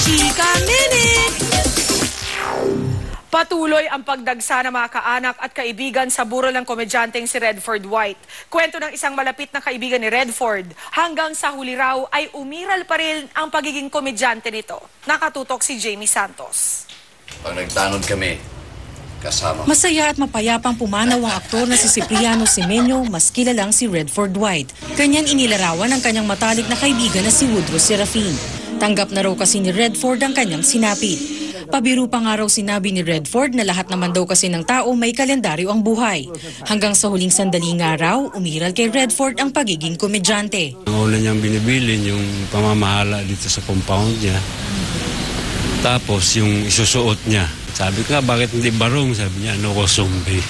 Chika Minute! Patuloy ang pagdagsa ng mga kaanak at kaibigan sa burol ng komedyanteng si Redford White. Kwento ng isang malapit na kaibigan ni Redford, hanggang sa huli raw ay umiral pa rin ang pagiging komedyante nito. Nakatutok si Jamie Santos. Pag nagtanod kami, kasama. Masaya at mapayapang pumanaw ang aktor na si Cipriano Semeño, mas kilalang si Redford White. Kanyang inilarawan ang kanyang matalik na kaibigan na si Woodrow Serafin. Tanggap na raw kasi ni Redford ang kanyang sinapit. Pabiru pa nga raw sinabi ni Redford na lahat naman daw kasi ng tao may kalendaryo ang buhay. Hanggang sa huling sandali nga raw, umiral kay Redford ang pagiging komedyante. Ang una niyang binibilin yung pamamahala dito sa compound niya. Tapos yung isusuot niya. Sabi ko, bakit hindi barong? Sabi niya, ano ko, zombie.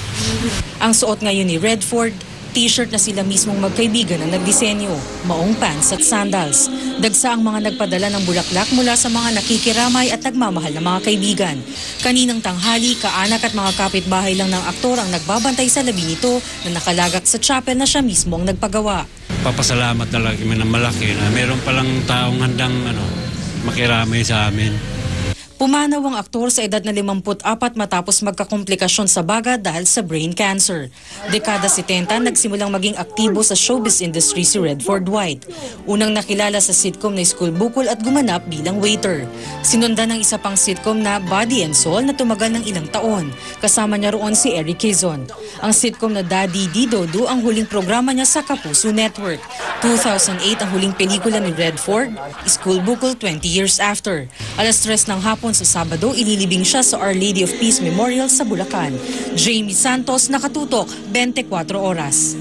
Ang suot ngayon ni Redford, t-shirt na sila mismong magkaibigan ang nagdisenyo, maong pants at sandals. Dagsa ang mga nagpadala ng bulaklak mula sa mga nakikiramay at nagmamahal na mga kaibigan. Kaninang tanghali, kaanak at mga kapitbahay lang ng aktor ang nagbabantay sa labi nito na nakalagak sa chapel na siya mismo ang nagpagawa. Papasalamat talaga kami ng malaki na meron palang taong handang makiramay sa amin. Pumanaw ang aktor sa edad na 54 matapos magkakomplikasyon sa baga dahil sa brain cancer. Dekada 70, nagsimulang maging aktibo sa showbiz industry si Redford White. Unang nakilala sa sitcom na School Bukol at gumanap bilang waiter. Sinundan ng isa pang sitcom na Body and Soul na tumagal ng ilang taon. Kasama niya roon si Eric Quezon. Ang sitcom na Daddy Didodo ang huling programa niya sa Kapuso Network. 2008 ang huling pelikula ni Redford, School Bukol 20 years after. Alas 3 ng hapon sa Sabado, ililibing siya sa Our Lady of Peace Memorial sa Bulacan. Jamie Santos, nakatutok, 24 oras.